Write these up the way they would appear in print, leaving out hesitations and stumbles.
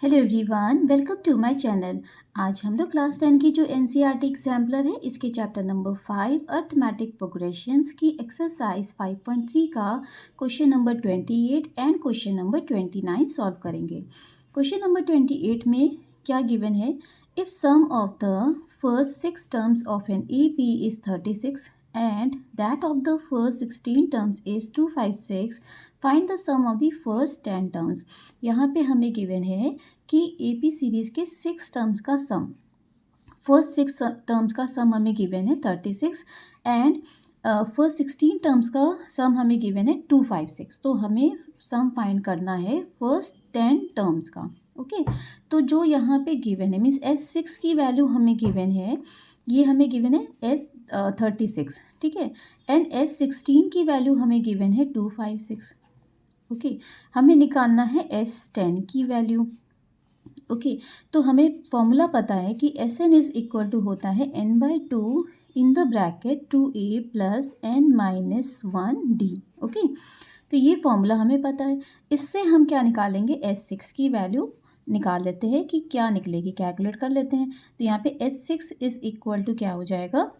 Hello everyone, welcome to my channel. आज हम लोग क्लास 10 की जो एनसीईआरटी एग्जाम्पलर है इसके चैप्टर नंबर 5 अर्थमेटिक प्रोग्रेशंस की एक्सरसाइज 5.3 का question number 28 and question number 29 solve करेंगे। क्वेश्चन नंबर 28 में क्या गिवन है? If sum of the first 6 terms of an AP is 36 and that of the first 16 terms is 256, find the sum of the first 10 terms। यहाँ पे हमें given है कि AP series के 6 टर्म्स का सम, फर्स्ट 6 टर्म्स का सम हमें गिवन है 36 एंड फर्स्ट 16 टर्म्स का सम हमें गिवन है 256। तो हमें सम फाइंड करना है फर्स्ट 10 टर्म्स का। ओके, तो जो यहाँ पे गिवन है मीन्स S6 की वैल्यू हमें गिवन है, ये हमें गिवन है S36, ठीक है, एंड S16 की वैल्यू हमें गिवन है 256। ओके, हमें निकालना है S10 की वैल्यू। ओके, तो हमें फॉर्मूला पता है कि Sn इज इक्वल टू होता है n/2 in the bracket 2a plus n-1d। Okay, तो ये फॉर्मूला हमें पता है। इससे हम क्या निकालेंगे? S6 की वैल्यू निकाल लेते हैं कि क्या निकलेगी, कैलकुलेट कर लेते हैं। तो यहाँ पे S6 इज इक्वल टू क्या हो जाएगा?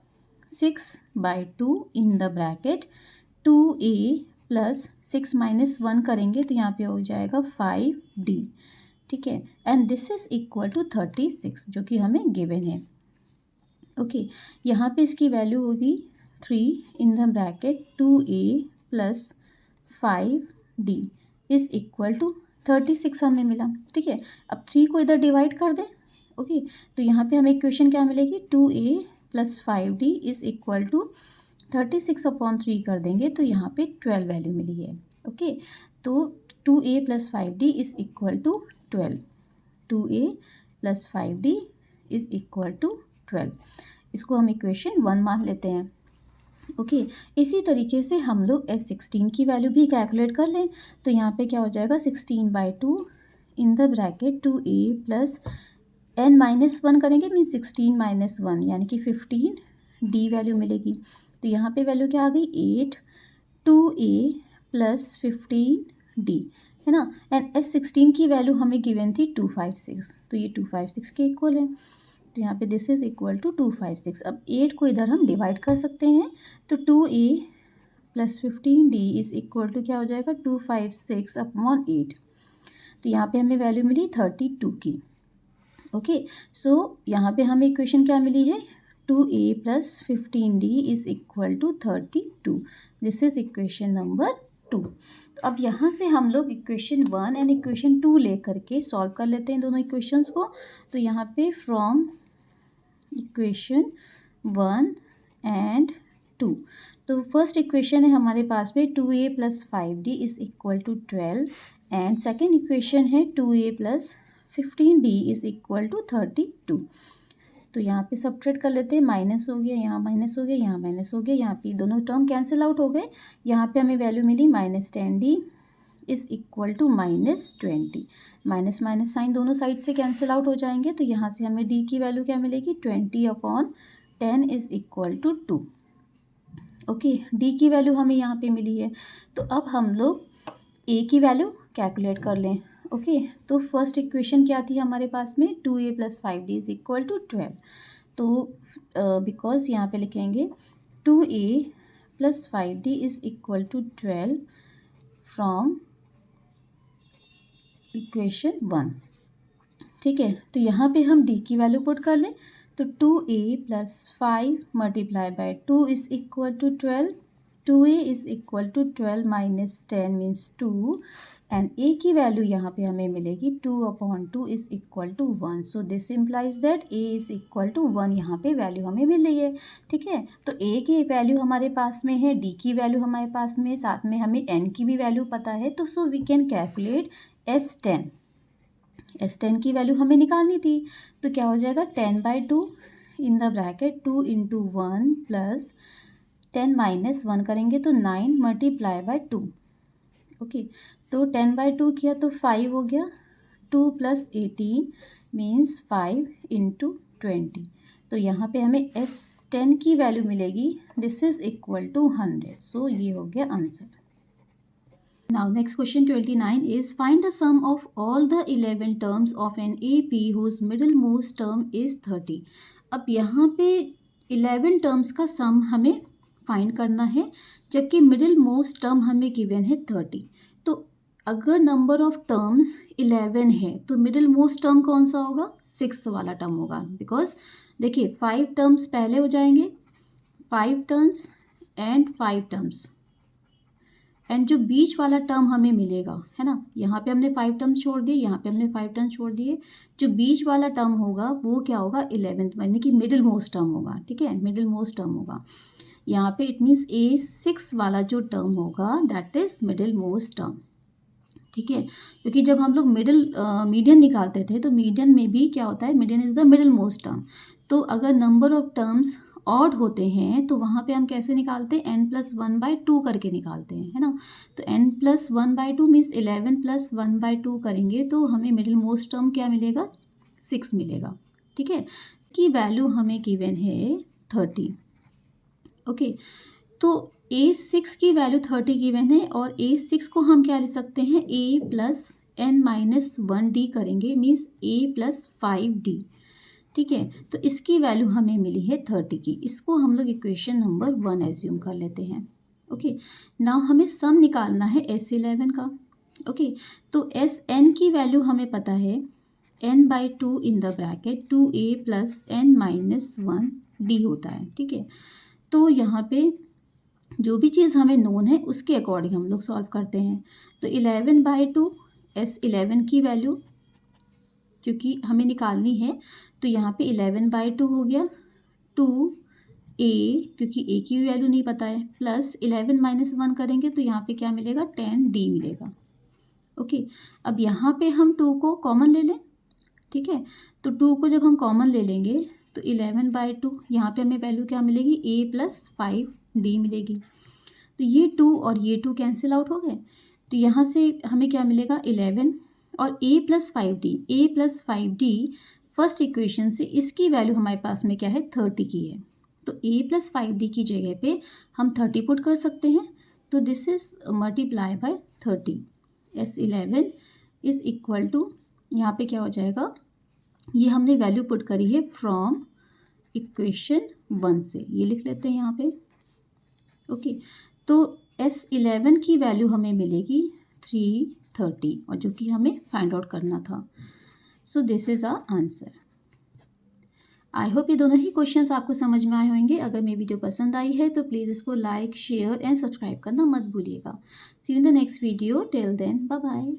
6/2 इन द ब्रैकेट 2a प्लस 6-1 करेंगे तो यहाँ पे हो जाएगा 5d, ठीक है, and this is equal to 36 जो कि हमें गिवन है। ओके, यहाँ पे इसकी वैल्यू होगी 3 in the bracket 2a plus 5d is equal to 36 हमें मिला, ठीक है। अब 3 को इधर डिवाइड कर दें। ओके, तो यहाँ पे हमें इक्वेशन क्या मिलेगी? 2a plus 5d is equal to 36/3 कर देंगे तो यहाँ पे 12 वैल्यू मिली है। ओके, तो 2a plus 5d is equal to 12, 2a plus 5d is equal to 12। इसको हम इक्वेशन 1 मान लेते हैं। ओके, इसी तरीके से हम लोग S16 की वैल्यू भी कैलकुलेट कर लें। तो यहाँ पे क्या हो जाएगा? 16/2 इन the bracket 2a plus n-1 करेंगे मीन 16-1 यानी कि 15d वैल्यू मिलेगी। तो यहाँ पे वैल्यू क्या आ गई? 8, 2a प्लस 15d, है ना। एंड S16 की वैल्यू हमें गिवन थी 256, तो ये 256 के इक्वल है। तो यहाँ पे दिस इज इक्वल टू 256। अब 8 को इधर हम डिवाइड कर सकते हैं तो 2a plus 15d is equal to क्या हो जाएगा? 256/8। तो यहाँ पे हमें वैल्यू मिली 32 की। ओके, सो यहाँ पे हमें इक्वेशन क्या मिली है? 2a plus 15d is equal to 32। This is equation number 2। तो अब यहाँ से हम लोग इक्वेशन 1 एंड इक्वेशन 2 ले करके सॉल्व कर लेते हैं दोनों इक्वेशंस को। तो यहाँ पे फ्रॉम इक्वेशन 1 एंड 2, तो फर्स्ट इक्वेशन है हमारे पास में 2a plus 5d is equal to 12 and second equation है 2a plus 15d is equal to 32। तो यहाँ पे सब्ट्रैक्ट कर लेते हैं, माइनस हो गया, यहाँ माइनस हो गया, यहाँ माइनस हो गया, यहाँ पे दोनों टर्म कैंसिल आउट हो गए। यहाँ पे हमें वैल्यू मिली -10d is equal to -20। Minus minus sign दोनों साइड से कैंसिल आउट हो जाएंगे तो यहाँ से हमें d की वैल्यू क्या मिलेगी? 20/10 is equal to 2। Okay, d की वैल्यू हमें यहाँ पे मिली है। तो अब हम लोग a की वैल्यू कैलकुलेट कर लें। ओके, तो फर्स्ट इक्वेशन क्या थी हमारे पास में? 2a plus 5d is equal to 12। तो बिकॉज यहाँ पे लिखेंगे 2a plus 5d is equal to 12 from equation 1, ठीक है। तो यहाँ पे हम d की वैल्यू पुट कर लें तो 2a plus 5 multiply by 2 is equal to 12, 2a is equal to 12 minus 10 means 2 and a की वैल्यू यहाँ पे हमें मिलेगी 2/2 is equal to 1। So this implies that a is equal to 1, यहाँ पे वैल्यू हमें मिल रही है, ठीक है। तो a की वैल्यू हमारे पास में है, d की वैल्यू हमारे पास में, साथ में हमें n की भी वैल्यू पता है। तो so we can calculate S10 की वैल्यू हमें निकालनी थी। तो क्या हो जाएगा? 10/2 इन द ब्रैकेट 2 × 1 प्लस 10-1 करेंगे तो 9 मल्टीप्लाई बाय 2। ओके, तो 10/2 किया तो 5 हो गया, 2 + 18 मीन्स 5 × 20। तो यहाँ पे हमें S10 की वैल्यू मिलेगी, दिस इज इक्वल टू 100। सो ये हो गया answer. Now next question 29 is find the sum of all the 11 terms of an AP whose middlemost term is 30. अब यहाँ पे 11 टर्म्स का सम हमें फाइंड करना है, जबकि मिडिल मोस्ट टर्म हमें गिवन है 30. तो अगर नंबर ऑफ टर्म्स 11 है तो मिडिल मोस्ट टर्म कौन सा होगा? 6th वाला टर्म होगा, बिकॉज देखिए 5 टर्म्स पहले हो जाएंगे, 5 टर्म्स एंड 5 टर्म्स, एंड जो बीच वाला टर्म हमें मिलेगा, है ना, यहाँ पे हमने 5 टर्म्स छोड़ दिए, यहाँ पे हमने 5 टर्म्स छोड़ दिए, जो बीच वाला टर्म होगा वो क्या होगा? 11th, यानी कि मिडिल मोस्ट टर्म होगा. ठीक है, मिडिल मोस्ट टर्म होगा यहाँ पे. इट मीन्स A6 वाला जो टर्म होगा that is middle most term. ठीक है, क्योंकि जब हम लोग मीडियन निकालते थे तो मीडियन में भी क्या होता है? Median is the middle most term. तो अगर नंबर ऑफ टर्म्स ऑड होते हैं तो वहाँ पे हम कैसे निकालते हैं? n+1/2 करके निकालते हैं, है ना. तो n+1/2 मीन्स 11+1/2 करेंगे तो हमें मिडिल मोस्ट टर्म क्या मिलेगा? 6 मिलेगा. ठीक है, की वैल्यू हमें गिवन है 30. ओके, तो A6 की वैल्यू 30 गिवन है और A6 को हम क्या लिख सकते हैं? A+n-1D करेंगे, मीन्स A+5D. ठीक है, तो इसकी वैल्यू हमें मिली है 30 की. इसको हम लोग इक्वेशन नंबर 1 एज्यूम कर लेते हैं. ओके, नाउ हमें सम निकालना है S11 का. ओके, तो Sn की वैल्यू हमें पता है n/2 in the bracket 2a + n-1d होता है. ठीक है, तो यहाँ पे जो भी चीज़ हमें नोन है उसके अकॉर्डिंग हम लोग सॉल्व करते हैं. तो 11/2 S11 की वैल्यू क्योंकि हमें निकालनी है तो यहाँ पे 11/2 हो गया, 2a क्योंकि a की वैल्यू नहीं पता है, प्लस 11 - 1 करेंगे तो यहाँ पे क्या मिलेगा? 10d मिलेगा. ओके, अब यहाँ पे हम 2 को कॉमन ले लें. ठीक है, तो 2 को जब हम कॉमन ले लेंगे तो 11/2 यहाँ पे हमें वैल्यू क्या मिलेगी? a+5d मिलेगी. तो ये 2 और ये 2 कैंसिल आउट हो गए, तो यहाँ से हमें क्या मिलेगा? 11 और a+5d फर्स्ट इक्वेशन से इसकी वैल्यू हमारे पास में क्या है? 30 की है. तो a+5d की जगह पे हम 30 पुट कर सकते हैं. तो this is multiply by 30. S11 is equal to, यहाँ पे क्या हो जाएगा? ये हमने वैल्यू पुट करी है फ्रॉम इक्वेशन 1 से, ये लिख लेते हैं यहाँ पे. ओके, तो S11 की वैल्यू हमें मिलेगी 330, और जो कि हमें फाइंड आउट करना था. So this is our answer. I hope ये दोनों ही क्वेश्चंस आपको समझ में आए होंगे. अगर मेरी वीडियो पसंद आई है तो प्लीज़ इसको लाइक, शेयर एंड सब्सक्राइब करना मत भूलिएगा. See you in the next video. Till then, bye bye.